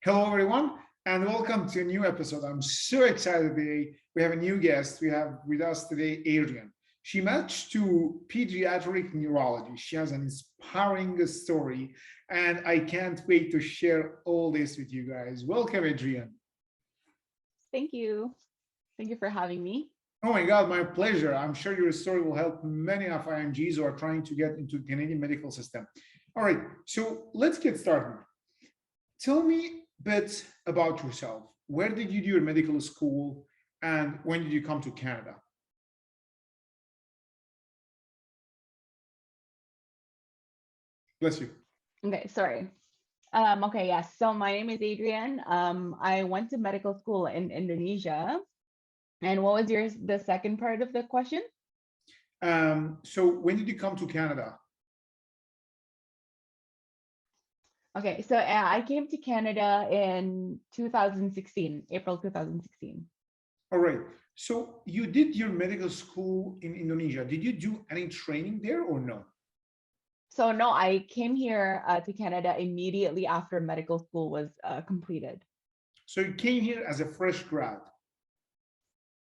Hello, everyone, and welcome to a new episode. I'm so excited today. We have a new guest. We have with us today Adrian. She matched to Pediatric Neurology. She has an inspiring story, and I can't wait to share all this with you guys. Welcome, Adrian. Thank you. Thank you for having me. Oh my God, my pleasure. I'm sure your story will help many of IMGs who are trying to get into the Canadian medical system. All right, so let's get started. Tell me a bit about yourself. Where did you do your medical school and when did you come to Canada? Bless you. Okay, sorry. Okay, yes. So my name is Adrian. I went to medical school in Indonesia. And what was the second part of the question? So when did you come to Canada? Okay, so I came to Canada in 2016, April 2016. All right. So you did your medical school in Indonesia. Did you do any training there or no? So no, I came here to Canada immediately after medical school was completed. So you came here as a fresh grad.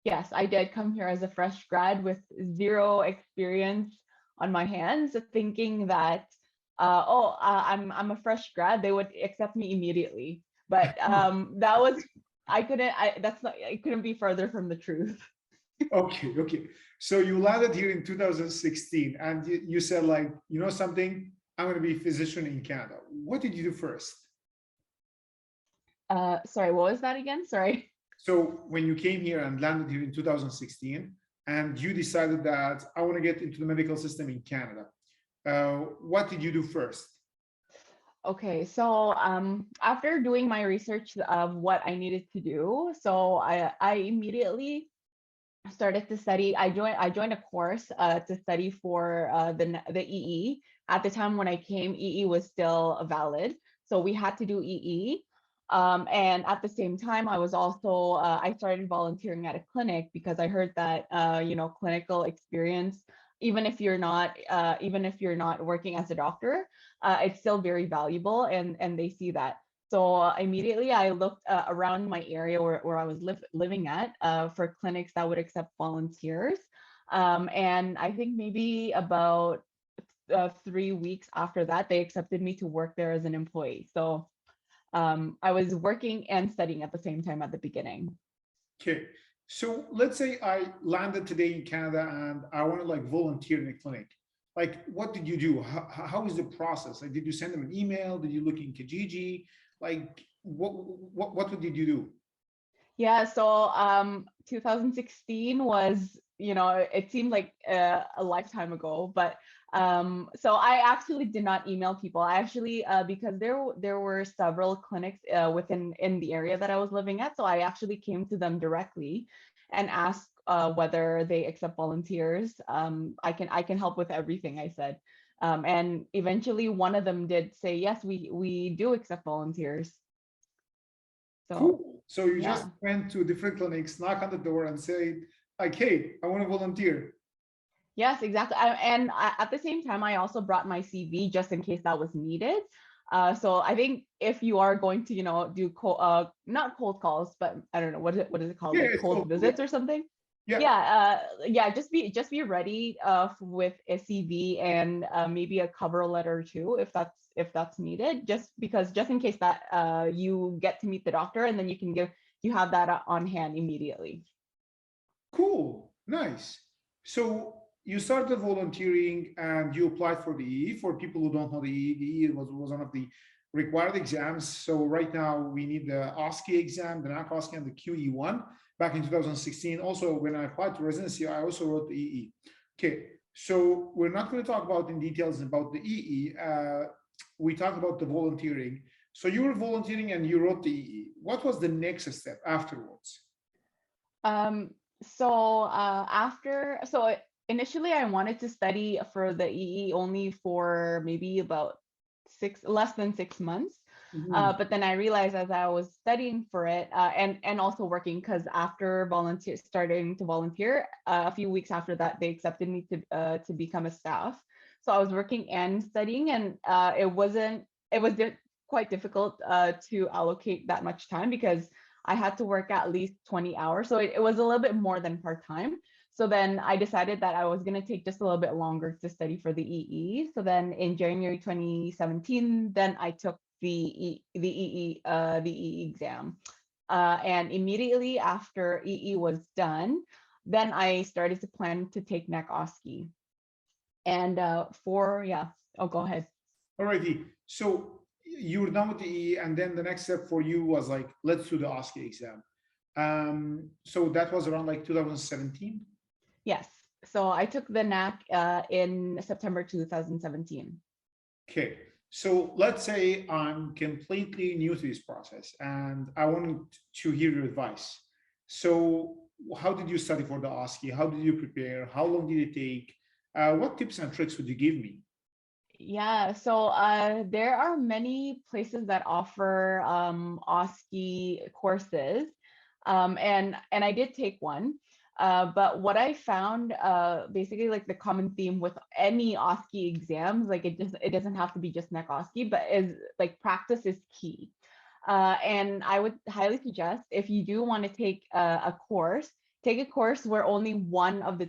Yes, I did come here as a fresh grad with zero experience on my hands, thinking that I'm a fresh grad, they would accept me immediately. But that was it couldn't be further from the truth. Okay. So you landed here in 2016 and you said like, you know something, I'm going to be a physician in Canada. What did you do first? Sorry, what was that again? Sorry. So when you came here and landed here in 2016 and you decided that I want to get into the medical system in Canada, what did you do first? Okay, so after doing my research of what I needed to do, so I immediately started to study. I joined a course to study for the EE. At the time when I came, EE was still valid, so we had to do EE. And at the same time, I was also I started volunteering at a clinic because I heard that clinical experience, even if you're not working as a doctor, it's still very valuable, and they see that. So immediately I looked around my area where I was living at for clinics that would accept volunteers. And I think maybe about 3 weeks after that, they accepted me to work there as an employee. So I was working and studying at the same time at the beginning. Okay. So let's say I landed today in Canada and I want to like volunteer in a clinic. Like, what did you do? How is the process? Like, did you send them an email? Did you look in Kijiji? Like, what did you do? Yeah, so 2016 was, it seemed like a lifetime ago, but so I actually did not email people. I actually because there were several clinics in the area that I was living at, so I actually came to them directly and asked whether they accept volunteers. I can help with everything, I said. And eventually one of them did say, yes, we do accept volunteers. So Cool. So you just yeah. went to different clinics, knock on the door and say, like, hey, I want to volunteer. Yes, exactly. At the same time, I also brought my CV just in case that was needed. So I think if you are going to, do not cold calls, but I don't know what is it called, Yeah, like it's cold cool. Yeah. visits or something. Yeah. Yeah. Just be ready with a CV and maybe a cover letter too, if that's needed. Just in case that you get to meet the doctor, and then you have that on hand immediately. Cool. Nice. So you started volunteering and you applied for the EE. For people who don't know the EE was one of the required exams. So right now we need the OSCE exam, the NAC-OSCE and the QE1 back in 2016. Also, when I applied to residency, I also wrote the EE. Okay, so we're not going to talk about in details about the EE. We talked about the volunteering. So you were volunteering and you wrote the EE. What was the next step afterwards? So initially I wanted to study for the EE only for maybe about less than 6 months. But then I realized as I was studying for it and also working, because after starting to volunteer, a few weeks after that, they accepted me to become a staff. So I was working and studying, and it was quite difficult to allocate that much time because I had to work at least 20 hours. So it was a little bit more than part-time. So then I decided that I was going to take just a little bit longer to study for the EE. So then in January 2017, then I took the EE exam. And immediately after EE was done, then I started to plan to take NAC-OSCe. And oh, go ahead. Alrighty. So you were done with the EE, and then the next step for you was like, let's do the OSCE exam. So that was around like 2017. Yes. So I took the NAC in September 2017. Okay. So let's say I'm completely new to this process and I wanted to hear your advice. So how did you study for the OSCE? How did you prepare? How long did it take? What tips and tricks would you give me? Yeah, so there are many places that offer OSCE courses, and I did take one. But what I found, basically, like the common theme with any OSCE exams, like it doesn't have to be just NAC-OSCE, but is like practice is key. And I would highly suggest if you do want to take a course, take a course where only one of the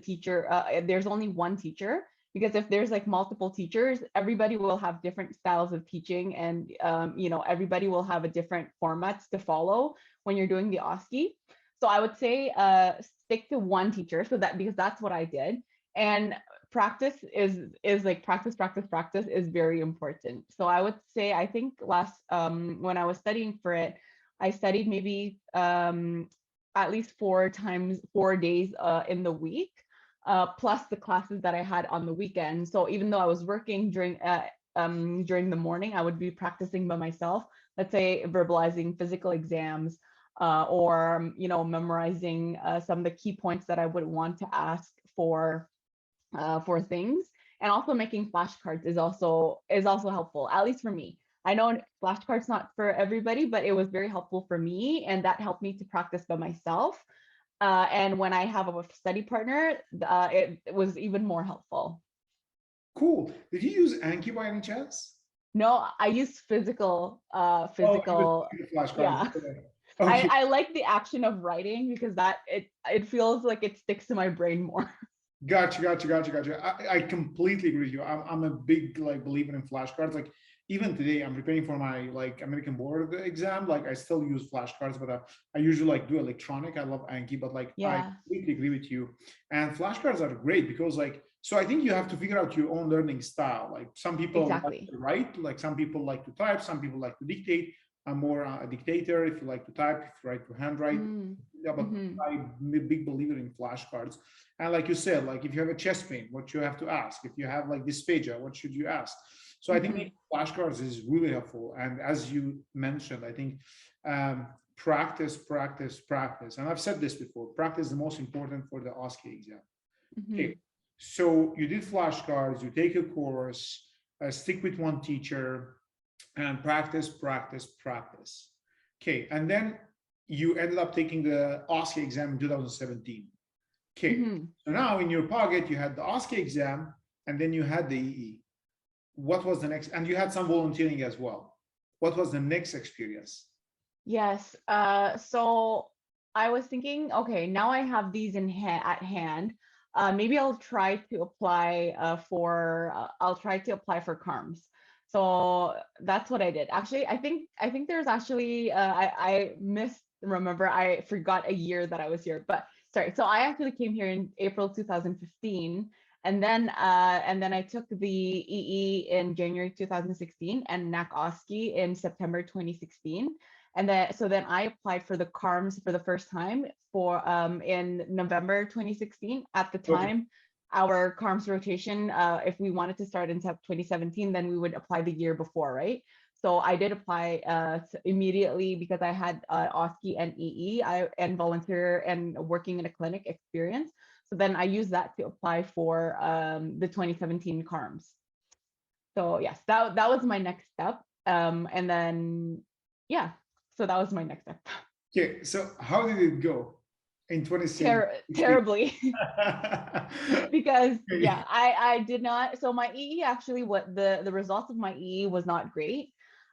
there's only one teacher. Because if there's like multiple teachers, everybody will have different styles of teaching, and everybody will have a different formats to follow when you're doing the OSCE. So I would say stick to one teacher, because that's what I did. And practice is like practice is very important. So I would say, I think when I was studying for it, I studied maybe at least 4 days in the week. Plus the classes that I had on the weekend. So even though I was working during the morning, I would be practicing by myself, let's say verbalizing physical exams, or memorizing some of the key points that I would want to ask for things. And also making flashcards is also helpful, at least for me. I know flashcards not for everybody, but it was very helpful for me, and that helped me to practice by myself. And when I have a study partner, it was even more helpful. Cool. Did you use Anki by any chance? No, I use physical. Oh, flashcards. Yeah. Okay. I like the action of writing because it feels like it sticks to my brain more. Gotcha. I completely agree with you. I'm a big like believer in flashcards. Like even today, I'm preparing for my like American board exam. Like I still use flashcards, but I usually like do electronic. I love Anki, but like I completely agree with you. And flashcards are great because like, so I think you have to figure out your own learning style. Like some people like to write, like some people like to type, some people like to dictate. I'm more a dictator. If you like to type, if you like to handwrite. Yeah, but I'm a big believer in flashcards. And like you said, like if you have a chest pain, what you have to ask. If you have like dysphagia, what should you ask? So I think flashcards is really helpful. And as you mentioned, I think practice. And I've said this before, practice is the most important for the OSCE exam. Okay. So you did flashcards, you take a course, stick with one teacher, and practice. Okay. And then you ended up taking the OSCE exam in 2017. Okay. So now in your pocket, you had the OSCE exam, and then you had the EE. What was the next? And you had some volunteering as well. What was the next experience? Yes. So I was thinking, okay, now I have these at hand. Maybe I'll try to apply for CaRMS. So that's what I did. Actually, I think there's actually I remember I forgot a year that I was here, but sorry. So I actually came here in April 2015, and then I took the EE in January 2016 and NAC-OSCE in September 2016. And then I applied for the CaRMS for the first time in November 2016. At the time, our CaRMS rotation, if we wanted to start in 2017, then we would apply the year before, right? So I did apply immediately because I had OSCE and EE and volunteer and working in a clinic experience. So then I used that to apply for the 2017 CaRMS. So yes, that was my next step. And then, yeah, so that was my next step. Okay, so how did it go in 2016? Terribly. Because I did not. So my EE actually, what the results of my EE was not great.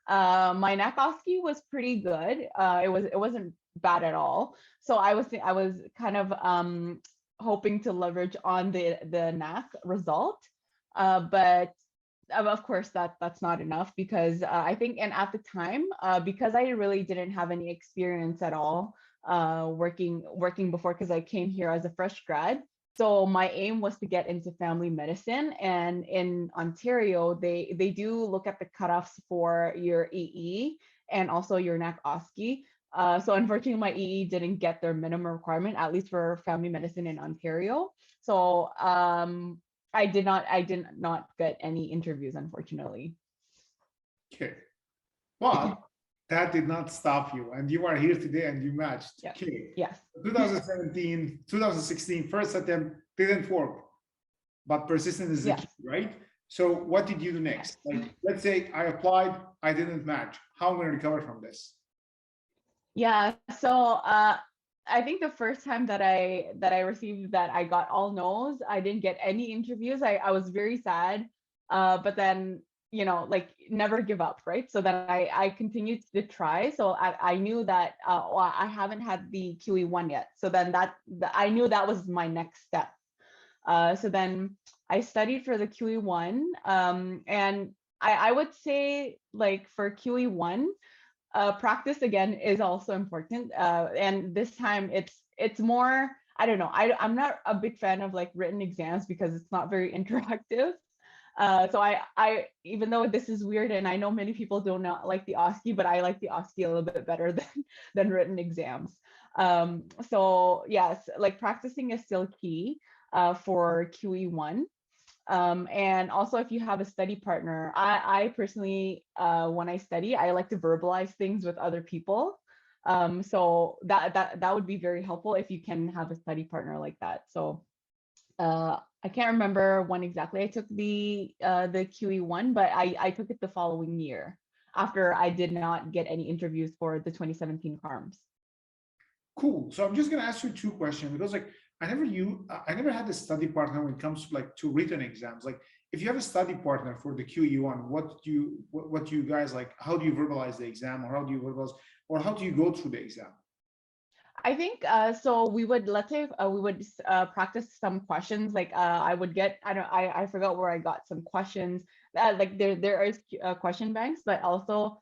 My NAC-OSCe was pretty good. It wasn't bad at all. So I was kind of hoping to leverage on the NAC result, but of course that's not enough because I think, and at the time, because I really didn't have any experience at all working before, because I came here as a fresh grad. So my aim was to get into family medicine, and in Ontario, they do look at the cutoffs for your EE and also your NAC-OSCE. So unfortunately, my EE didn't get their minimum requirement, at least for family medicine in Ontario. So I did not get any interviews, unfortunately. Okay. But that did not stop you, and you are here today and you matched. Yes. Okay. Yes. 2017, 2016, first attempt didn't work, but persistence is the Yes. key, right? So what did you do next? Like, let's say I applied, I didn't match. How am I going to recover from this? Yeah. So I think the first time that I received that I got all no's, I didn't get any interviews. I was very sad. But then, you know, like, never give up, right? So then I continued to try. So I knew that well, I haven't had the QE1 yet. So then I knew that was my next step. So then I studied for the QE1, and I would say, like, for QE1, practice again is also important. And this time it's more, I don't know, I'm not a big fan of like written exams because it's not very interactive. So I even though this is weird, and I know many people do not like the OSCE, but I like the OSCE a little bit better than written exams. So yes, like, practicing is still key for QE1. And also, if you have a study partner, I personally, when I study, I like to verbalize things with other people. So that would be very helpful if you can have a study partner like that. So I can't remember when exactly I took the QE1, but I took it the following year after I did not get any interviews for the 2017 CaRMS. Cool. So I'm just going to ask you two questions, because like I never had a study partner when it comes to like to written exams. Like, if you have a study partner for the QE1, what do you guys like? How do you verbalize the exam, or how do you verbalize, or how do you go through the exam? I think so we would, let's say we would practice some questions, like I would get, I forgot where I got some questions, like there is question banks, but also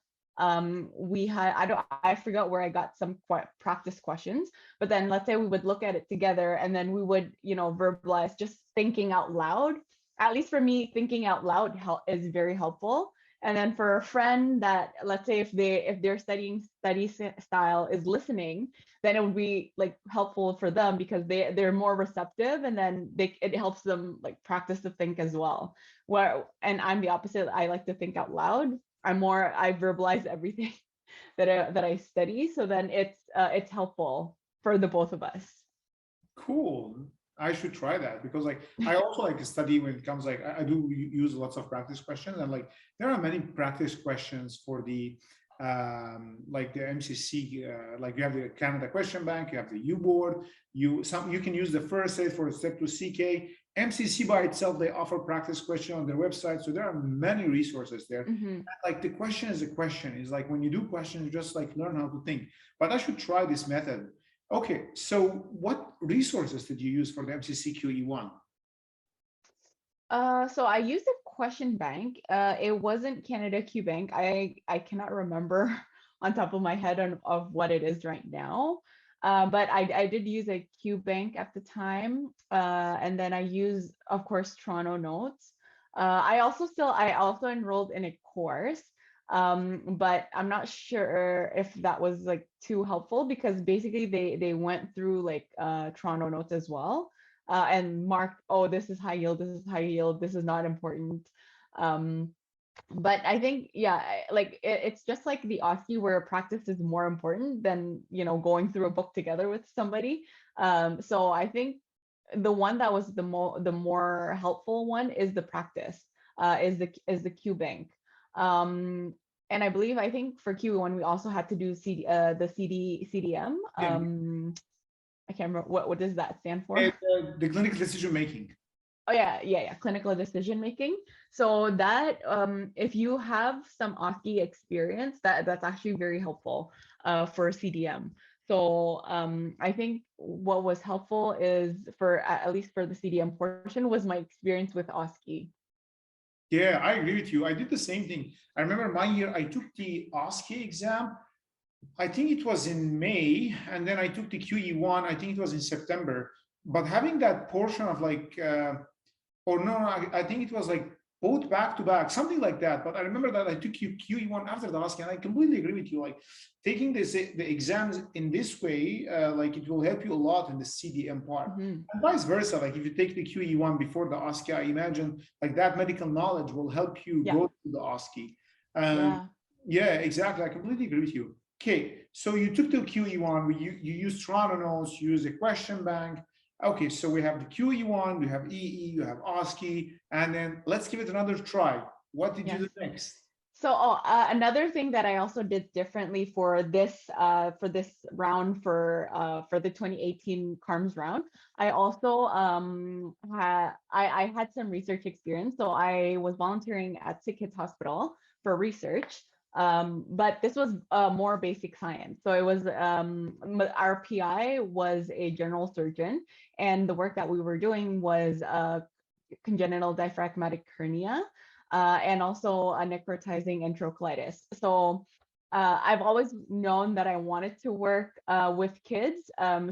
we had, I forgot where I got some practice questions, but then let's say we would look at it together, and then we would, you know, verbalize, just thinking out loud. At least for me, thinking out loud is very helpful. And then for a friend that, let's say, if their study style is listening, then it would be like helpful for them because they're more receptive, and then it helps them like practice to think as well. And I'm the opposite. I like to think out loud. I verbalize everything that I study. So then it's helpful for the both of us. Cool. I should try that, because like I also like to study when it comes, like I do use lots of practice questions, and like there are many practice questions for the like the MCC, like you have the Canada question bank, you have the U board, you can use the first aid for step 2 CK. MCC by itself, they offer practice question on their website, so there are many resources there. Like the question is a question, is like when you do questions, you just like learn how to think. But I should try this method. Okay, so what resources did you use for the MCC QE1? So I used a question bank. It wasn't Canada Q Bank. I cannot remember on top of my head of what it is right now. But I did use a Q Bank at the time. And then I use, of course, Toronto Notes. I also enrolled in a course. But I'm not sure if that was like too helpful, because basically they went through like Toronto Notes as well. And marked, oh, this is high yield, this is high yield, this is not important. But I think, yeah, like it's just like the OSCE, where practice is more important than, you know, going through a book together with somebody. So I think the one that was the more helpful one is the practice, is the Q Bank. And I think for QE1 we also had to do CDM. I can't remember what does that stand for. The clinical decision making. yeah, clinical decision making. So that if you have some OSCE experience, that's actually very helpful for CDM. So I think what was helpful is for at least for the CDM portion was my experience with OSCE. Yeah, I agree with you. I did the same thing. I remember my year, I took the OSCE exam. I think it was in May, and then I took the QE1. I think it was in September. But having that portion of like, or no, I think it was like both back to back, something like that. But I remember that I took QE1 after the OSCE, and I completely agree with you. Like taking the exams in this way, like it will help you a lot in the CDM part, and vice versa. Like if you take the QE1 before the OSCE, I imagine like that medical knowledge will help you go to the OSCE. Yeah, exactly. I completely agree with you. Okay, so you took the QE1, you used Toronto notes, you used a question bank. Okay, so we have the QE1, we have EE, you have OSCE, and then let's give it another try. What did you do next? So another thing that I also did differently for this round for the 2018 CaRMS round, I also I had some research experience. So I was volunteering at Sick Kids Hospital for research. But this was more basic science. So it was our PI was a general surgeon, and the work that we were doing was congenital diaphragmatic hernia and also a necrotizing enterocolitis. So I've always known that I wanted to work with kids. And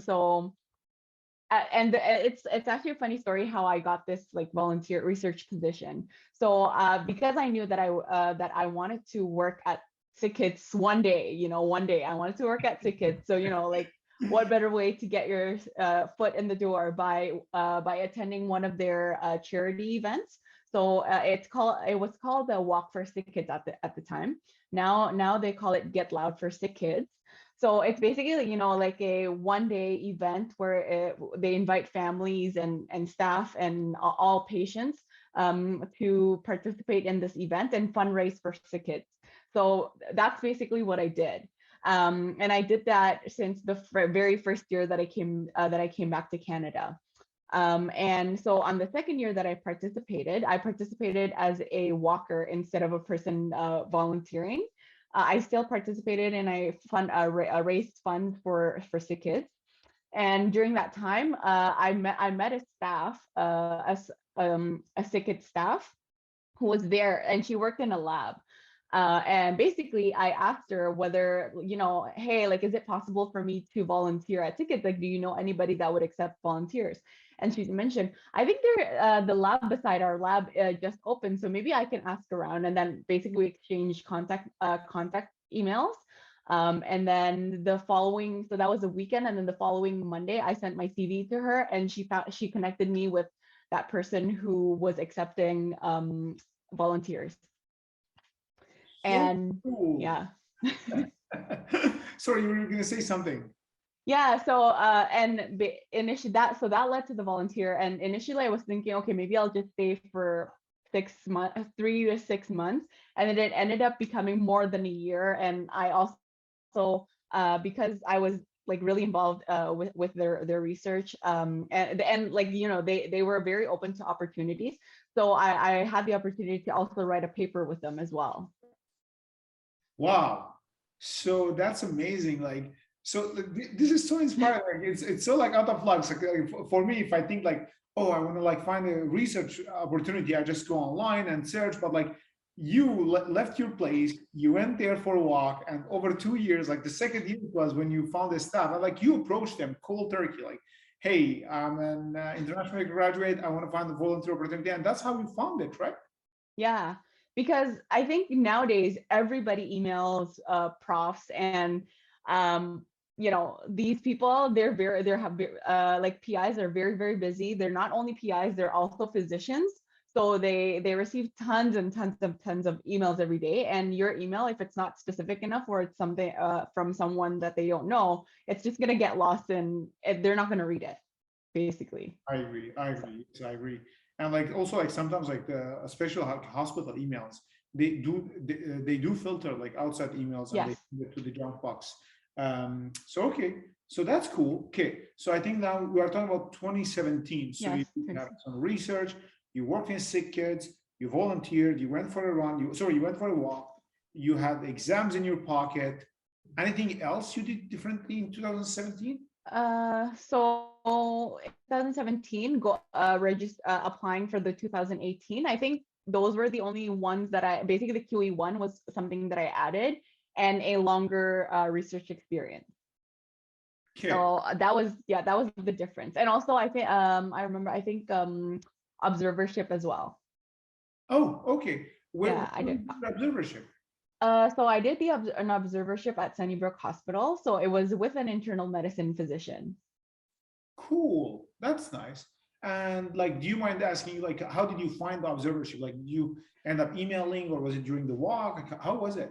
it's actually a funny story how I got this like volunteer research position. So because I knew that I wanted to work at Sick Kids one day, one day I wanted to work at Sick Kids. So like what better way to get your foot in the door by attending one of their charity events. So it was called the Walk for Sick Kids at the time. Now they call it Get Loud for Sick Kids. So it's basically, like a one-day event where they invite families and staff and all patients to participate in this event and fundraise for Sick Kids. So that's basically what I did. And I did that since the very first year that I came back to Canada. And so on the second year that I participated as a walker instead of a person volunteering. I still participated and I raised funds for Sick Kids. And during that time, I met a staff, a Sick Kids staff who was there, and she worked in a lab. And basically, I asked her whether, hey, like, is it possible for me to volunteer at Sick Kids? Like, do you know anybody that would accept volunteers? And she mentioned, I think the lab beside our lab just opened, so maybe I can ask around. And then basically exchange contact emails. And then the following, so that was a weekend, and then the following Monday, I sent my CV to her, and she connected me with that person who was accepting volunteers. And cool. Yeah. Sorry, you were going to say something. Yeah, so initially that led to the volunteer, and initially I was thinking, okay, maybe I'll just stay for 3 to 6 months, and then it ended up becoming more than a year. And I also because I was like really involved with their research, and like they were very open to opportunities, so I had the opportunity to also write a paper with them as well. Wow, so that's amazing. Like, so this is so inspiring. Like, it's so like out of luck. Like, for me, if I think like, oh, I want to like find a research opportunity, I just go online and search. But like, you left your place, you went there for a walk, and over 2 years, like the second year was when you found the staff, and like you approached them cold turkey, like, hey, I'm an international graduate, I want to find a volunteer opportunity, and that's how you found it, right? Yeah, because I think nowadays everybody emails profs, and these people, like PIs are very, very busy. They're not only PIs, they're also physicians. So they receive tons and tons of emails every day. And your email, if it's not specific enough, or it's something from someone that they don't know, it's just gonna get lost, and they're not gonna read it, basically. I agree. And like also like sometimes like the special hospital emails, they do filter like outside emails, and they send it to the junk box. So okay, So that's cool. Okay. So I think now we are talking about 2017. So Yes. you have some research, you worked in sick kids, you volunteered, you went for a run, you went for a walk, you had exams in your pocket. Anything else you did differently in 2017? So in 2017, applying for the 2018. I think those were the only ones that I basically the QE1 was something that I added, and a longer research experience. Okay. So that was the difference. And also I think I remember I think observership as well. Oh, okay. Yeah, I did. Observership. So I did an observership at Sunnybrook Hospital. So it was with an internal medicine physician. Cool. That's nice. And like, do you mind asking, like, how did you find the observership? Like, did you end up emailing, or was it during the walk? Like, how was it?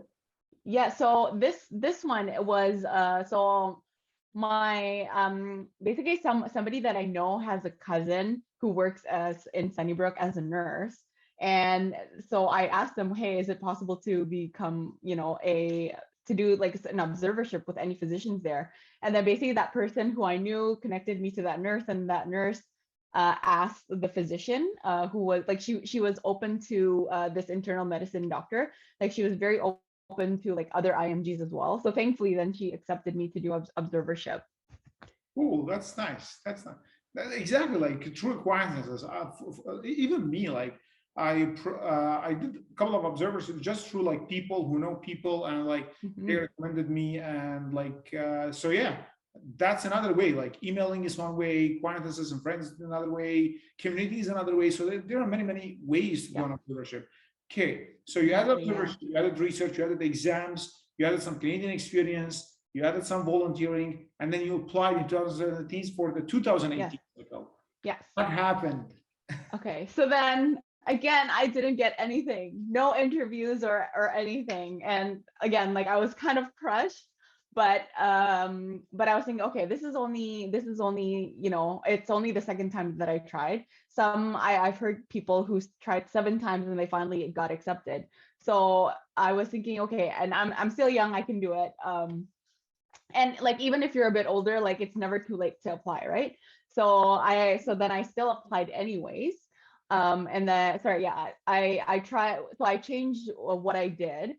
Yeah. So this one was so my basically somebody that I know has a cousin who works as in Sunnybrook as a nurse. And so I asked them, hey, is it possible to become, to do like an observership with any physicians there? And then basically that person who I knew connected me to that nurse, and that nurse asked the physician who was like, she was open to this internal medicine doctor. Like she was very open to like other IMGs as well. So thankfully then she accepted me to do observership. Cool. That's nice. That's not exactly like true acquaintances. Even me, like I did a couple of observers just through like people who know people, and like they recommended me, and like so yeah, that's another way. Like emailing is one way, acquaintances and friends is another way, community is another way. So there are many ways to do an observership. Okay, so you added observership, you added research, you added exams, you added some Canadian experience, you added some volunteering, and then you applied in 2017 for the 2018 cycle. Yes. What happened? Okay, so then again, I didn't get anything, no interviews or anything. And again, like I was kind of crushed, but I was thinking, okay, this is only, it's only the second time that I tried. I've heard people who tried 7 times and they finally got accepted. So I was thinking, okay, and I'm still young, I can do it. And like even if you're a bit older, like it's never too late to apply, right? So then I still applied anyways. And then I tried, so I changed what I did.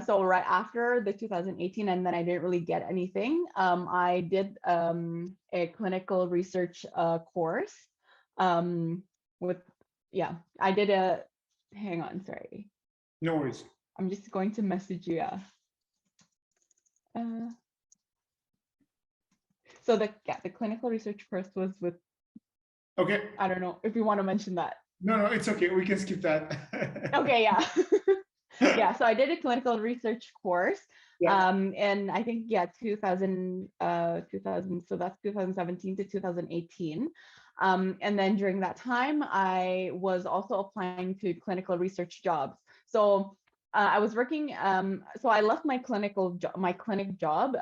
So right after the 2018, and then I didn't really get anything. I did a clinical research course with I did hang on, sorry. No worries. I'm just going to message you. So the clinical research course was with, okay, I don't know if you want to mention that. No, it's okay. We can skip that. Okay, yeah. Yeah, so I did a clinical research course. Yeah. And I think 2000, so that's 2017 to 2018. And then during that time, I was also applying to clinical research jobs. So I was working, so I left my clinic job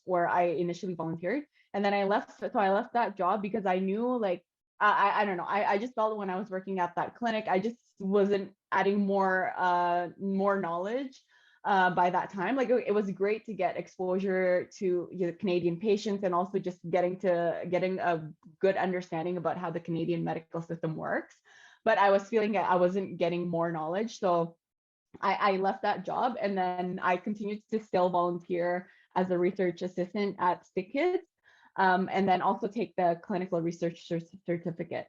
where I initially volunteered, and then I left that job because I knew, like, I don't know, I just felt when I was working at that clinic, I just wasn't adding more knowledge by that time. Like it was great to get exposure to Canadian patients, and also just getting a good understanding about how the Canadian medical system works. But I was feeling that I wasn't getting more knowledge, so I left that job, and then I continued to still volunteer as a research assistant at Sick Kids, and then also take the clinical research certificate.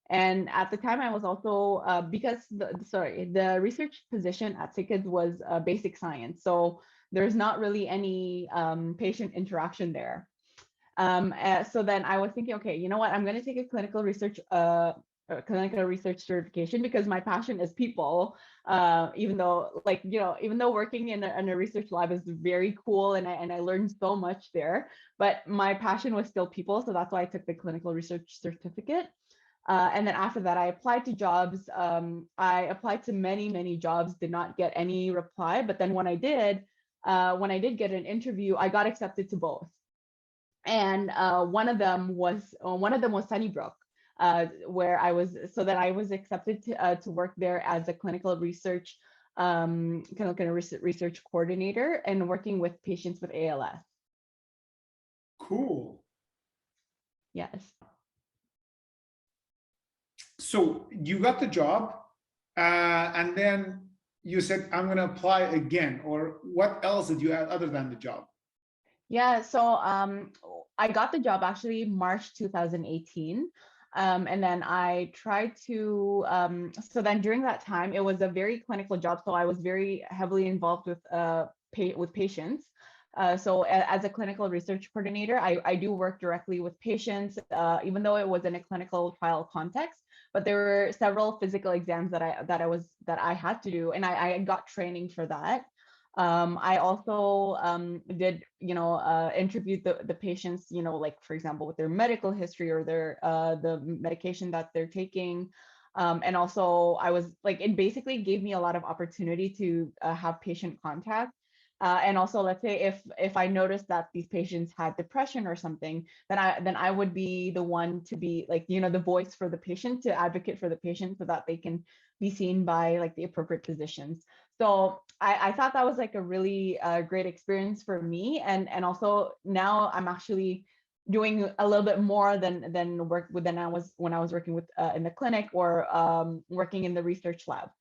And at the time, I was also because the research position at Sick Kids was basic science, so there's not really any patient interaction there. So then I was thinking, okay, you know what? I'm going to take a clinical research certification, because my passion is people. Even though working in a research lab is very cool, and I learned so much there, but my passion was still people. So that's why I took the clinical research certificate. And then after that, I applied to jobs. I applied to many jobs, did not get any reply. But then when I did get an interview, I got accepted to both. And one of them was Sunnybrook, where I was accepted to work there as a clinical research research coordinator, and working with patients with ALS. Cool. Yes. So you got the job, and then you said, I'm going to apply again, or what else did you add other than the job? Yeah, so I got the job actually March 2018. And then I tried to, so then during that time, it was a very clinical job. So I was very heavily involved with patients. So as a clinical research coordinator, I do work directly with patients, even though it was in a clinical trial context. But there were several physical exams that I had to do, and I got training for that. I also did, interviewed the patients, like for example, with their medical history or their the medication that they're taking. And also I was like, it basically gave me a lot of opportunity to have patient contact. And also, let's say if I noticed that these patients had depression or something, then I would be the one to be like, the voice for the patient, to advocate for the patient so that they can be seen by like the appropriate physicians. So I thought that was like a really great experience for me. And also now I'm actually doing a little bit more than work with than I was when I was working with in the clinic or working in the research lab.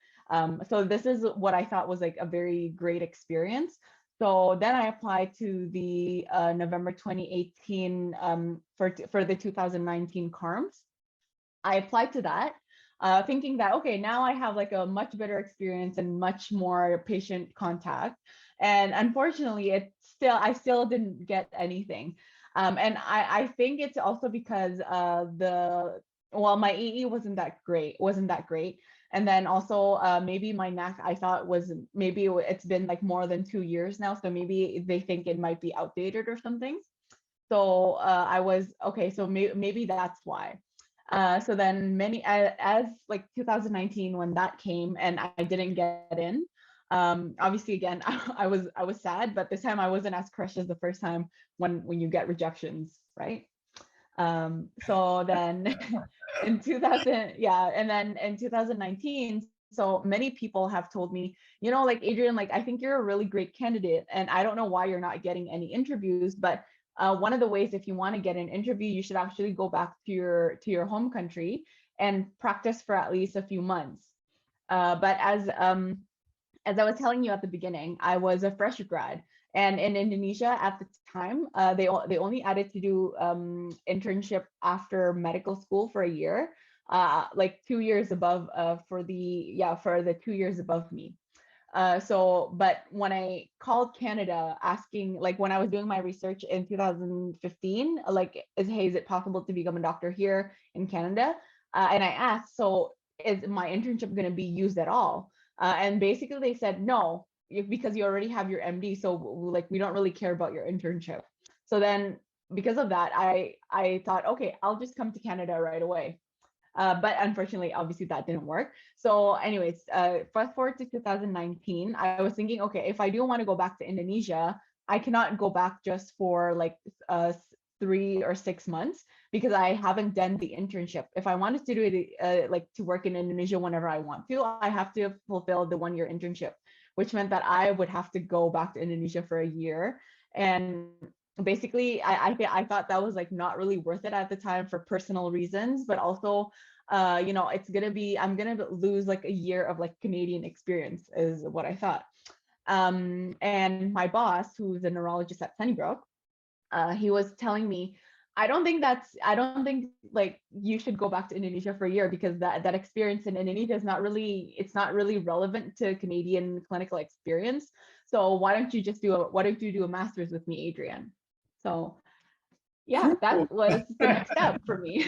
So this is what I thought was like a very great experience. So then I applied to the November 2018 for the 2019 CaRMS. I applied to that, thinking that, okay, now I have like a much better experience and much more patient contact. And unfortunately, I still didn't get anything. And I think it's also because my EE wasn't that great. And then also maybe my NAC, I thought it's been like more than 2 years now. So maybe they think it might be outdated or something. So I was, okay, so maybe that's why. So then as like 2019, when that came and I didn't get in, obviously again, I was sad, but this time I wasn't as crushed as the first time when you get rejections, right? So then in 2000, yeah, and then in 2019, so many people have told me, like Adrian, like I think you're a really great candidate, and I don't know why you're not getting any interviews, but one of the ways, if you want to get an interview, you should actually go back to your home country and practice for at least a few months. But as I was telling you at the beginning, I was a fresh grad, and in Indonesia at the time, they only added to do internship after medical school for a year, like 2 years above for the 2 years above me. But when I called Canada asking, like when I was doing my research in 2015, like, hey, is it possible to become a doctor here in Canada? And I asked, so is my internship going to be used at all? And basically they said, no, because you already have your MD. So like, we don't really care about your internship. So then because of that, I thought, okay, I'll just come to Canada right away. But unfortunately, obviously that didn't work. So anyways, fast forward to 2019, I was thinking, okay, if I do want to go back to Indonesia, I cannot go back just for like 3 or 6 months because I haven't done the internship. If I wanted to do it, like to work in Indonesia whenever I want to, I have to fulfill the 1-year internship, which meant that I would have to go back to Indonesia for a year. And basically I thought that was like not really worth it at the time for personal reasons, but also I'm gonna lose like a year of like Canadian experience is what I thought. And my boss, who's a neurologist at Sunnybrook, he was telling me, I don't think like you should go back to Indonesia for a year because that experience in Indonesia is not really relevant to Canadian clinical experience. So why don't you do a master's with me, Adrian? So yeah, that was the next step for me.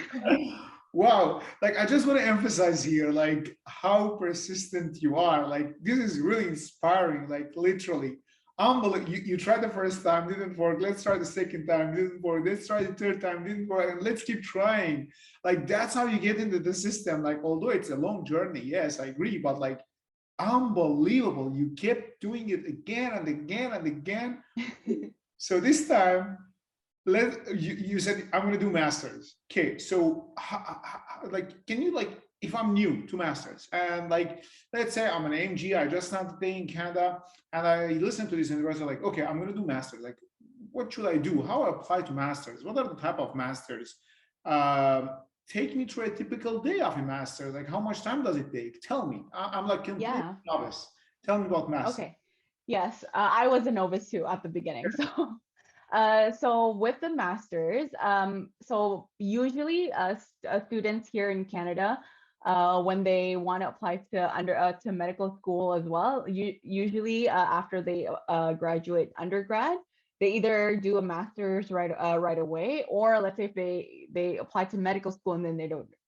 Wow, like I just want to emphasize here, like how persistent you are. Like this is really inspiring, like literally. Unbelievable. You tried the first time, didn't work. Let's try the second time, didn't work. Let's try the third time, didn't work. And let's keep trying. Like that's how you get into the system. Like, although it's a long journey, yes, I agree, but like unbelievable. You kept doing it again and again and again. So this time, you said I'm going to do masters. Okay, so like, can you, like, if I'm new to masters and like, let's say I'm an AMG, I just started playing in Canada, and I listen to this and the rest are like, okay, I'm going to do masters. Like, what should I do? How I apply to masters? What are the type of masters? Um, Take me through a typical day of a master. Like, how much time does it take? Tell me. I'm like complete Yeah. novice. Tell me about master. Okay. Yes, I was a novice too at the beginning. So with the masters, so usually students here in Canada, when they want to apply to medical school as well, usually after they graduate undergrad, they either do a master's right away, or let's say if they apply to medical school and then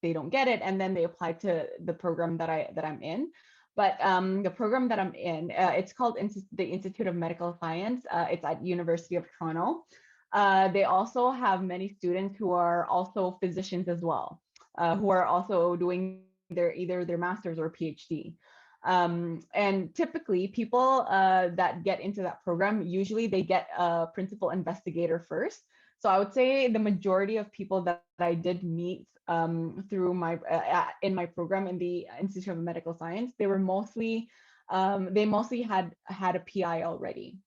they don't get it, and then they apply to the program that I'm in. But the program that I'm in, it's called the Institute of Medical Science. It's at University of Toronto. They also have many students who are also physicians as well, who are also doing either their master's or PhD. And typically people that get into that program, usually they get a principal investigator first. So I would say the majority of people that I did meet through in my program in the Institute of Medical Science, they mostly had a PI already,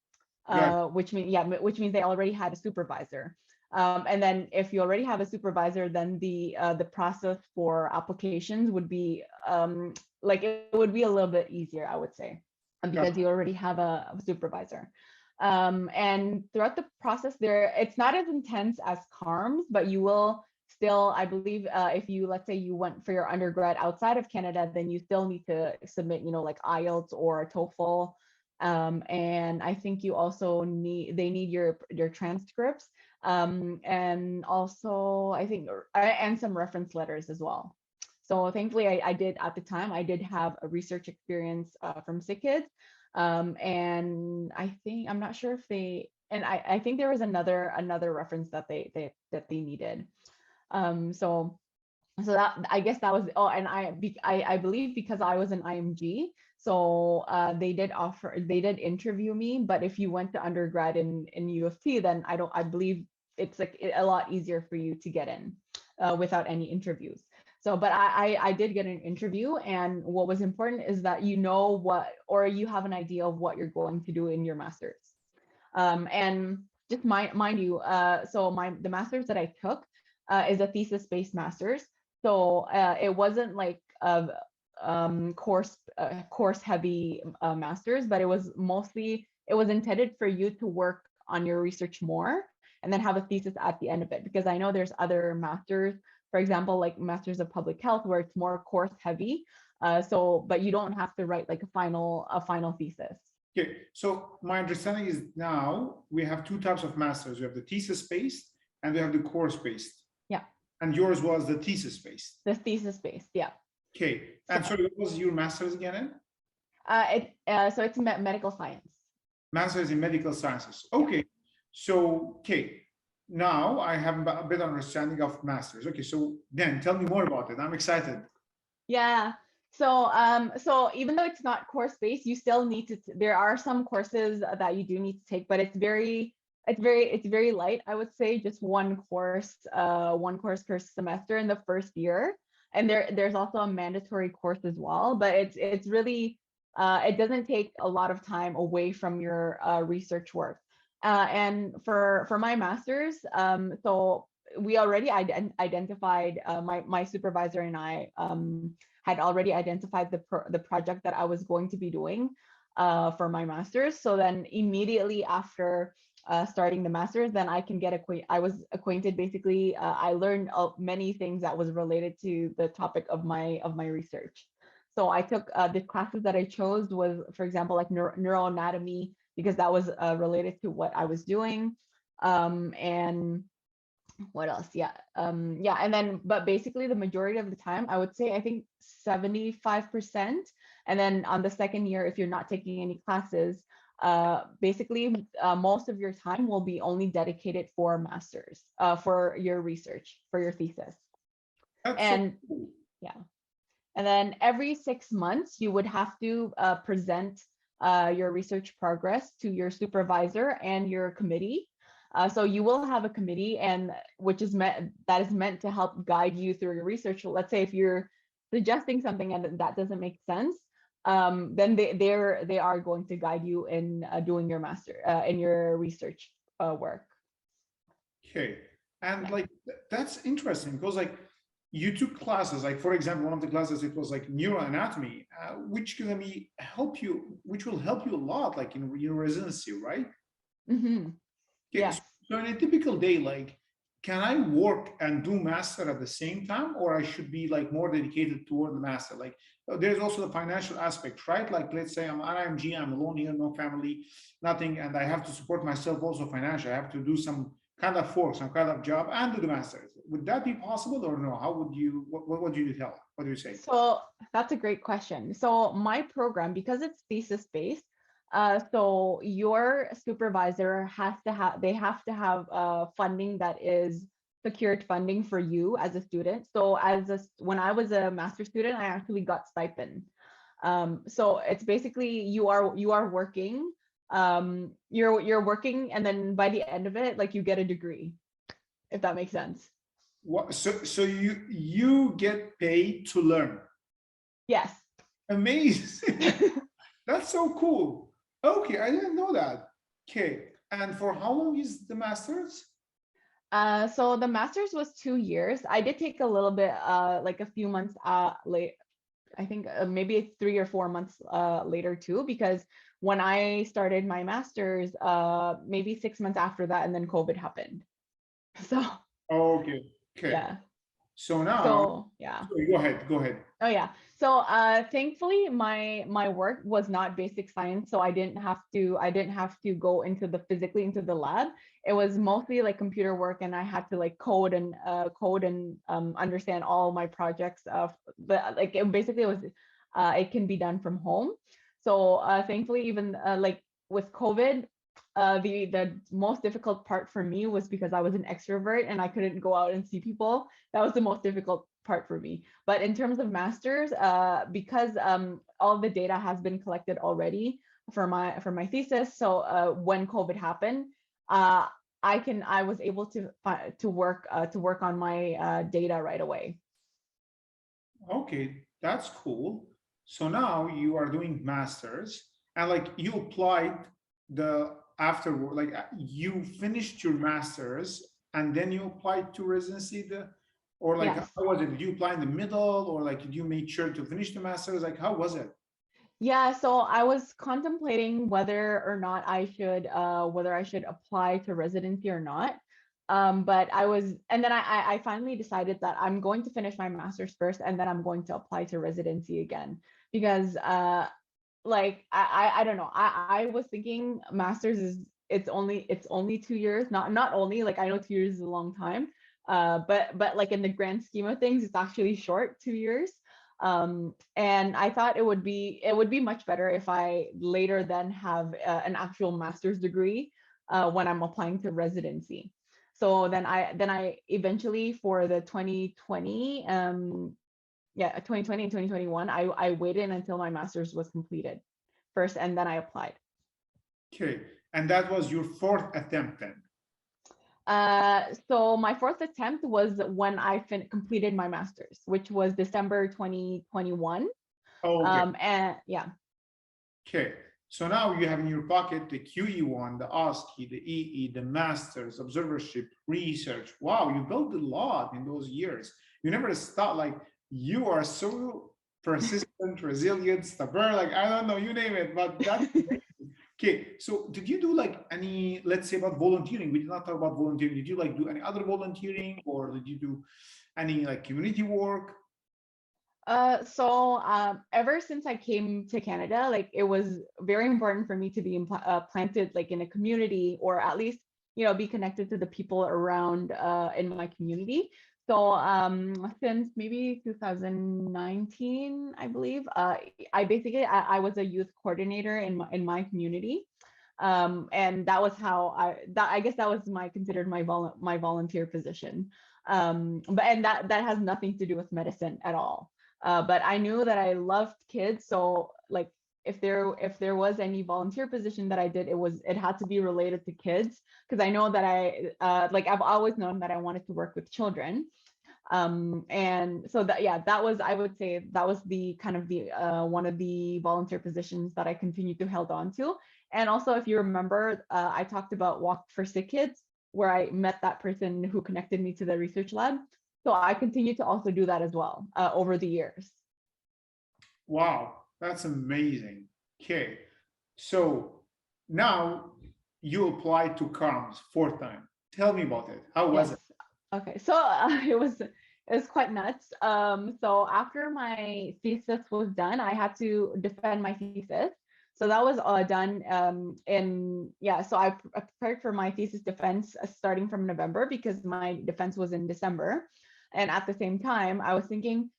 which means they already had a supervisor. And then if you already have a supervisor, then the process for applications would be it would be a little bit easier, I would say, because you already have a supervisor. And throughout the process it's not as intense as CaRMS, but you will still, I believe, if you, let's say you went for your undergrad outside of Canada, then you still need to submit, like IELTS or TOEFL. And I think you also need your transcripts, and also I think, and some reference letters as well. So thankfully I did, at the time, I did have a research experience from SickKids. And I'm not sure if I think there was another reference that they needed. So that, I guess that was, and I believe because I was an IMG, so they did interview me. But if you went to undergrad in U of T, then I believe it's like a lot easier for you to get in without any interviews. So, but I did get an interview, and what was important is that you have an idea of what you're going to do in your master's. And just mind you, so the master's that I took is a thesis-based master's. So it wasn't like a course heavy master's, but it was intended for you to work on your research more and then have a thesis at the end of it. Because I know there's other masters, for example, like Masters of Public Health, where it's more course heavy. But you don't have to write like a final thesis. Okay, so my understanding is now we have two types of masters. We have the thesis-based and we have the course-based. Yeah. And yours was the thesis-based. The thesis-based, yeah. Okay, and so what was your master's again in? So it's medical science. Master's in medical sciences. Okay, yeah. So, okay, now I have a better understanding of masters. Okay, so then tell me more about it. I'm excited. Yeah. So even though it's not course-based, you still need to, there are some courses that you do need to take, but it's very light, I would say, just one course per semester in the first year. And there's also a mandatory course as well, but it's really, it doesn't take a lot of time away from your research work. And for my master's, so we already identified, my supervisor and I had already identified the project that I was going to be doing for my master's. So then immediately after starting the master's, then I was acquainted, basically, I learned many things that was related to the topic of my research. So I took the classes that I chose was, for example, like neuroanatomy, because that was related to what I was doing. And what else? Yeah. And then, but basically the majority of the time, I would say, I think 75%. And then on the second year, if you're not taking any classes, basically most of your time will be only dedicated for masters, for your research, for your thesis. And so cool. Yeah. And then every 6 months, you would have to present your research progress to your supervisor and your committee. So you will have a committee, and that is meant to help guide you through your research. Let's say if you're suggesting something and that doesn't make sense, then they are going to guide you in doing your in your research. work. Okay. And Yeah. like that's interesting because like you took classes, like for example, one of the classes it was like neuroanatomy, which can be help you, which will help you a lot, like in your residency, right? Hmm. Okay, Yes. so in a typical day, like, can I work and do master at the same time, or I should be like more dedicated toward the master? Like, there's also the financial aspect, right? Like, let's say I'm IMG, I'm alone here, no family, nothing, and I have to support myself also financially. I have to do some kind of work, some kind of job, and do the masters. Would that be possible, or no? How would you? What would you tell? What do you say? So that's a great question. So my program, because it's thesis based, so your supervisor has to have, they have to have funding that is secured funding for you as a student. So when I was a master student, I actually got stipend. So it's basically you are working, you're working, and then by the end of it, like you get a degree, if that makes sense. What? So you get paid to learn. Yes. Amazing. That's so cool. Okay, I didn't know that. Okay, and for how long is the masters? So the master's was 2 years. I did take a little bit, like a few months late. I think maybe 3 or 4 months later too, because when I started my master's, maybe 6 months after that, and then COVID happened. So Okay, okay. yeah. So now, So yeah. sorry, go ahead, go ahead. Oh yeah. So thankfully my work was not basic science, so I didn't have to go into the physically into the lab. It was mostly like computer work, and I had to like code and understand all my projects of, but like it basically was it can be done from home. So thankfully, even like with COVID, the most difficult part for me was because I was an extrovert and I couldn't go out and see people. That was the most difficult part for me. But in terms of masters, because all the data has been collected already for my thesis, so when COVID happened, I was able to work on my data right away. Okay, that's cool. So now you are doing masters, and like you applied the afterward, like you finished your masters, and then you applied to residency. Or like how Yes. was it? Did you apply in the middle, or like did you make sure to finish the masters? Like how was it? Yeah, so I was contemplating whether I should apply to residency or not. But and then I finally decided that I'm going to finish my master's first, and then I'm going to apply to residency again, because like I don't know. I was thinking master's is it's only 2 years. Not only, like, I know 2 years is a long time, but like in the grand scheme of things, it's actually short, 2 years. And I thought it would be much better if I later then have an actual master's degree when I'm applying to residency. So then I eventually, for the 2020 2020 and 2021, I waited until my master's was completed first, and then I applied. Okay, and that was your fourth attempt then. So my fourth attempt was when I completed my master's, which was December 2021. Okay. And yeah. Okay, so now you have in your pocket the QE1, the OSCE, the EE, the Masters, Observership, Research. Wow, you built a lot in those years. You never stop. Like you are so persistent, resilient, stubborn. Like I don't know, you name it. But that's amazing. Okay. So did you do like any, let's say about volunteering? We did not talk about volunteering. Did you like do any other volunteering, or did you do any like community work? So ever since I came to Canada, like it was very important for me to be planted like in a community, or at least be connected to the people around in my community. So since maybe 2019, I believe, I was a youth coordinator in my community. And that was how I guess that was my considered my volunteer position. But that has nothing to do with medicine at all. But I knew that I loved kids, so like if there was any volunteer position that I did, it had to be related to kids, because I know that like I've always known that I wanted to work with children. And so that, yeah, that was, I would say that was the kind of the one of the volunteer positions that I continued to hold on to. And also, if you remember, I talked about Walk for Sick Kids, where I met that person who connected me to the research lab. So I continue to also do that as well over the years. Wow, that's amazing. Okay, so now you applied to CaRMS fourth time. Tell me about it. How was Yes. it? Okay. So it was quite nuts. So after my thesis was done, I had to defend my thesis. So that was done in, yeah. So I prepared for my thesis defense starting from November because my defense was in December, and at the same time, I was thinking,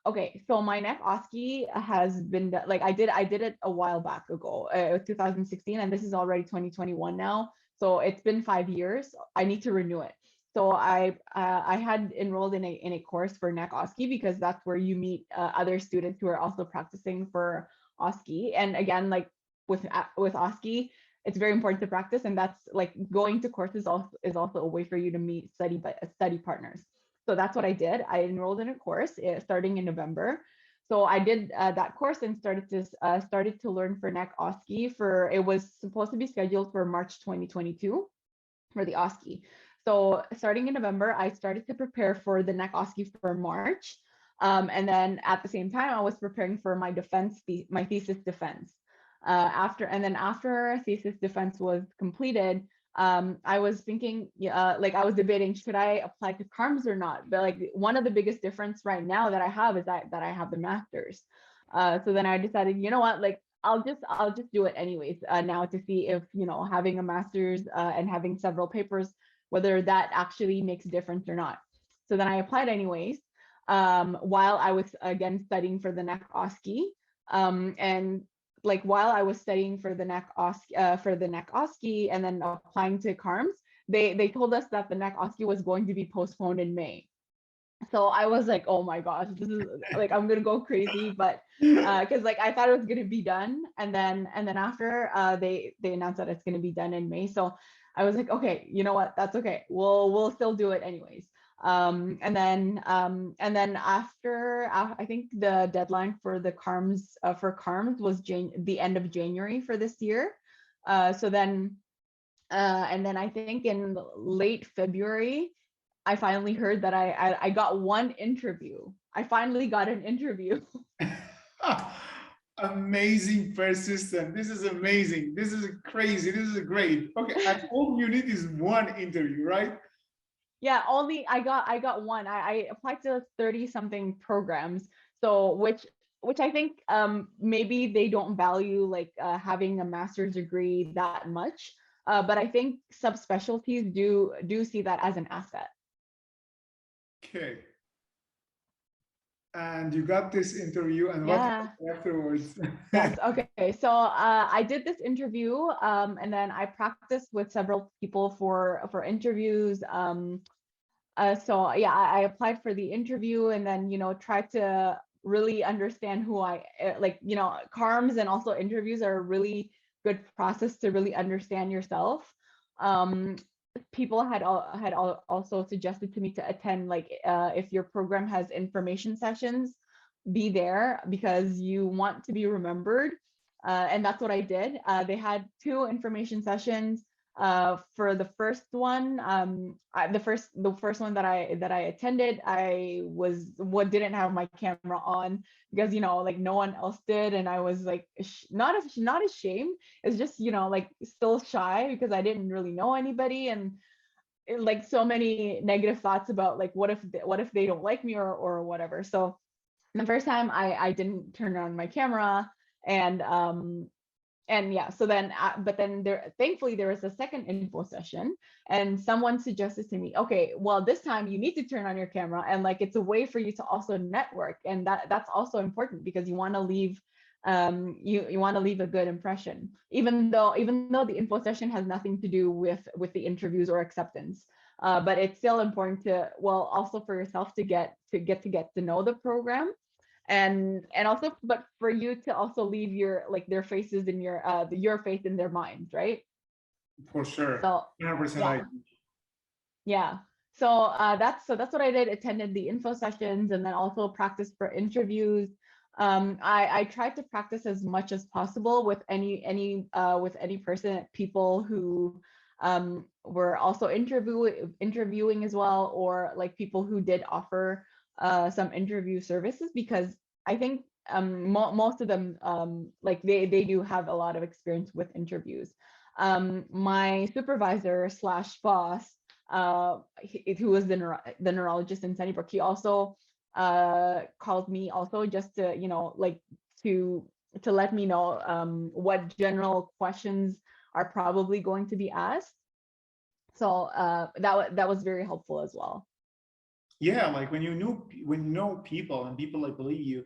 okay, so my NAC-OSCe has been like I did it a while back ago, 2016, and this is already 2021 now. So it's been 5 years. I need to renew it. So I had enrolled in a course for NAC-OSCE because that's where you meet other students who are also practicing for OSCE. And again, like with OSCE, it's very important to practice, and that's like going to courses is also a way for you to meet study partners. So that's what I did. I enrolled in a course starting in November. So I did that course and started to learn for NAC-OSCE. It was supposed to be scheduled for March 2022 for the OSCE. So starting in November, I started to prepare for the NAC-OSCE for March. And then at the same time, I was preparing for my my thesis defense. After thesis defense was completed, I was thinking, like I was debating, should I apply to CaRMS or not? But like one of the biggest difference right now that I have is that I have the master's. So then I decided, you know what, like I'll just do it anyways now to see if, having a master's and having several papers, whether that actually makes a difference or not. So then I applied anyways, while I was again studying for the NAC-OSCE. And like while I was studying for the NAC-OSCE and then applying to CaRMS, they told us that the NAC-OSCE was going to be postponed in May. So I was like, oh my gosh, this is like I'm gonna go crazy, but because like I thought it was gonna be done, and then after they announced that it's gonna be done in May. So I was like, okay, you know what, that's okay, we'll still do it anyways. And then after I think the deadline for the CaRMS was the end of January for this year. So then and then I think in late February, I finally heard that I got one interview. I finally got an interview. Amazing persistent. This is amazing. This is crazy. This is great. Okay, and all you need is one interview, right? Yeah, only I got one. I applied to 30 something programs. So which I think maybe they don't value like having a master's degree that much. But I think subspecialties do see that as an asset. Okay. And you got this interview, and what Yeah. happened afterwards? Yes. Okay. So I did this interview, and then I practiced with several people for interviews. So yeah, I applied for the interview, and then tried to really understand who I like. CaRMS and also interviews are a really good process to really understand yourself. People had also suggested to me to attend, like if your program has information sessions, be there because you want to be remembered. And that's what I did. They had 2 information sessions. For the first one, the first one that I attended, I didn't have my camera on because like no one else did, and I was like not ashamed. It's just like still shy because I didn't really know anybody, and like so many negative thoughts about like what if they don't like me or whatever. So the first time I didn't turn on my camera, and yeah, so then but then thankfully there was a second info session, and someone suggested to me, okay, well this time you need to turn on your camera, and like it's a way for you to also network, and that's also important because you want to leave you want to leave a good impression, even though the info session has nothing to do with the interviews or acceptance. But it's still important to, well, also for yourself to get to know the program, and also but for you to also leave your like their faces in your face in their minds, right? For sure. So 100% yeah. agree. Yeah. that's what I did. Attended the info sessions and then also practiced for interviews. I tried to practice as much as possible with any person, people who were also interviewing as well, or like people who did offer some interview services, because I think most of them like they do have a lot of experience with interviews. My supervisor slash boss, who was the neurologist in Sunnybrook, he also called me also just to, you know, like to let me know what general questions are probably going to be asked. So that was very helpful as well. Yeah, like when you know people and people like believe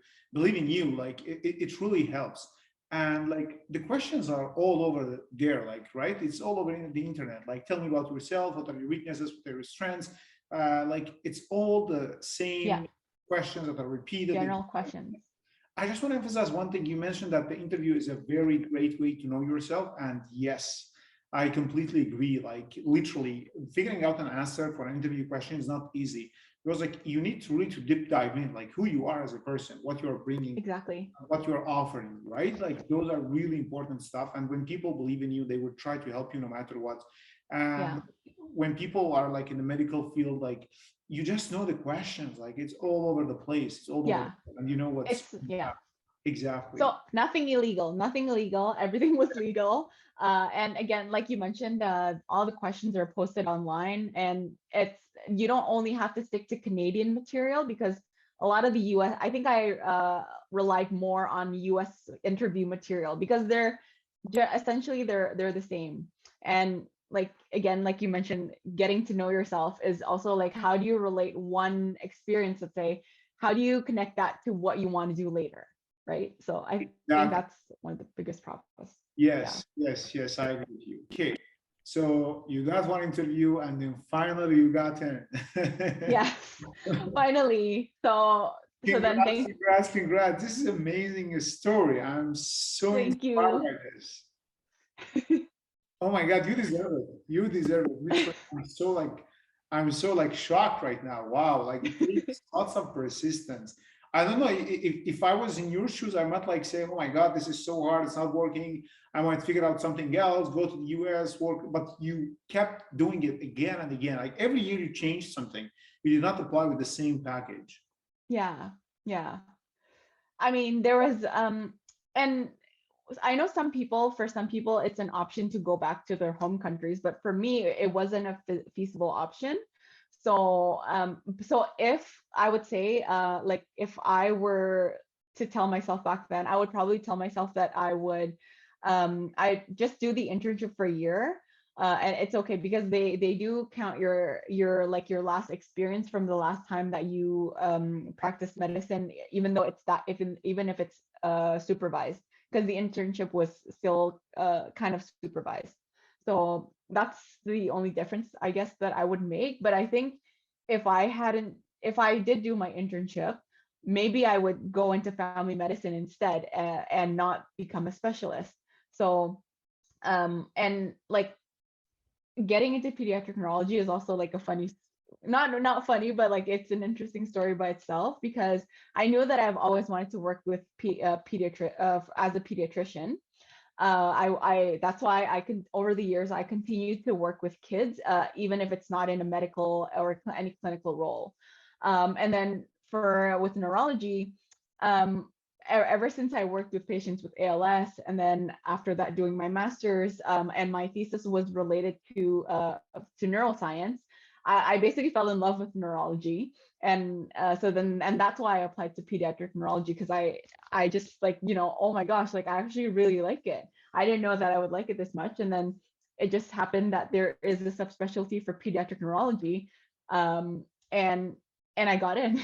in you, like it really helps. And like the questions are all over there, like, right? It's all over the internet. Like, tell me about yourself. What are your weaknesses? What are your strengths? Like, it's all the same questions that are repeated. General questions. I just want to emphasize one thing. You mentioned that the interview is a very great way to know yourself. And yes, I completely agree. Like, literally figuring out an answer for an interview question is not easy. Because like you need to really to deep dive in, like who you are as a person, what you're bringing, exactly, what you're offering, right? Like those are really important stuff. And when people believe in you, they will try to help you no matter what. And when people are like in the medical field, like you just know the questions, like it's all over the place. It's all over, and you know what's exactly. So nothing illegal. Everything was legal. And again, like you mentioned, all the questions are posted online, and you don't only have to stick to Canadian material, because a lot of the US, I think I relied more on US interview material, because they're essentially they're the same. And like, again, like you mentioned, getting to know yourself is also like, how do you relate one experience, let's say, how do you connect that to what you want to do later? Right. So I think that's one of the biggest problems. Yes, I agree with you. Okay. So you got one interview and then finally you got 10. Yes, finally. So then thanks. Congrats. This is an amazing story. I'm so inspired by this. Oh my God, you deserve it. You deserve it. Literally, I'm so like shocked right now. Wow, like it takes lots of persistence. I don't know if I was in your shoes, I might like say, oh my God, this is so hard, it's not working. I might figure out something else, go to the US, work, but you kept doing it again and again. Like every year you changed something. You did not apply with the same package. Yeah. I mean, there was, and I know for some people, it's an option to go back to their home countries, but for me, it wasn't a feasible option. So, so if I would say, like, if I were to tell myself back then, I would probably tell myself that I would, I just do the internship for a year, and it's okay, because they do count your like your last experience from the last time that you practiced medicine, even though it's that even if it's supervised, because the internship was still kind of supervised. So that's the only difference, I guess, that I would make. But I think if I did do my internship, maybe I would go into family medicine instead, and not become a specialist. So, and like getting into pediatric neurology is also like a funny, not funny, but like it's an interesting story by itself, because I knew that I've always wanted to work with as a pediatrician. That's why over the years, I continued to work with kids, even if it's not in a medical or any clinical role. And then with neurology, ever since I worked with patients with ALS, and then after that doing my master's, and my thesis was related to neuroscience, I basically fell in love with neurology. And and that's why I applied to pediatric neurology, because I just like, oh my gosh, like I actually really like it. I didn't know that I would like it this much. And then it just happened that there is a subspecialty for pediatric neurology. And I got in.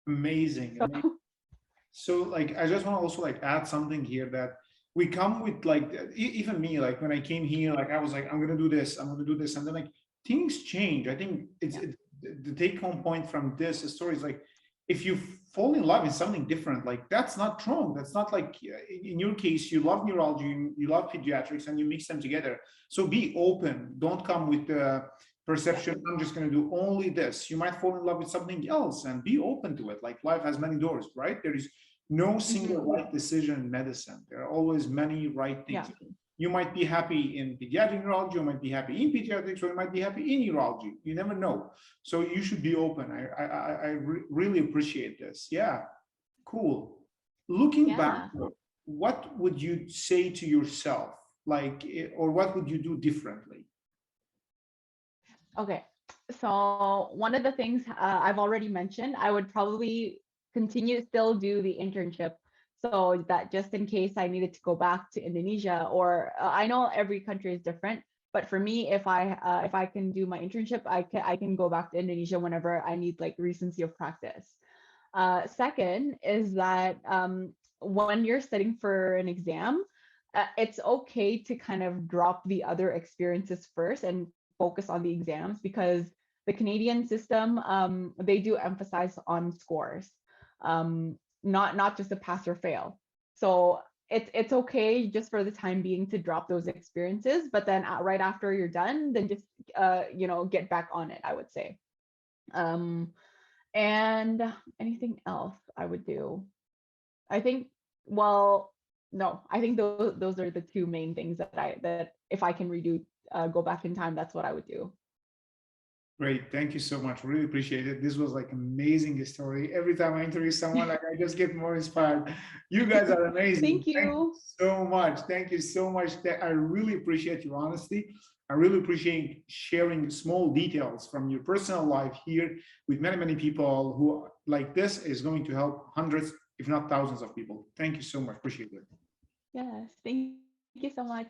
Amazing. So like, I just want to also like add something here, that we come with like, even me, like when I came here, like I was like, I'm going to do this. And then like things change. I think it's the take home point from this story is like, if you fall in love in something different, like that's not wrong. That's not like, in your case, you love neurology, you love pediatrics, and you mix them together. So be open. Don't come with the perception, I'm just going to do only this. You might fall in love with something else and be open to it. Like life has many doors, right? There is no single right decision in medicine. There are always many right things. You might be happy in pediatric neurology, you might be happy in pediatrics, or you might be happy in neurology. You never know. So you should be open. I really appreciate this. Yeah, cool. Looking back, what would you say to yourself? Like, or what would you do differently? Okay, so one of the things I've already mentioned, I would probably continue to still do the internship, so that just in case I needed to go back to Indonesia, or I know every country is different, but for me, if I can do my internship, I can go back to Indonesia whenever I need like recency of practice. Second is that when you're studying for an exam, it's okay to kind of drop the other experiences first and focus on the exams, because the Canadian system, they do emphasize on scores, not just a pass or fail. So it's okay just for the time being to drop those experiences, but then right after you're done, then just get back on it, I would say. And anything else I would do? I think, well, no, I think those are the two main things that if I can redo, go back in time, that's what I would do. Great, thank you so much. Really appreciate it. This was like amazing story. Every time I interview someone, like I just get more inspired. You guys are amazing. Thank you. Thank you so much. Thank you so much. I really appreciate your honesty. I really appreciate sharing small details from your personal life here with many people who, like, this is going to help hundreds, if not thousands of people. Thank you so much. Appreciate it. Yes, thank you so much.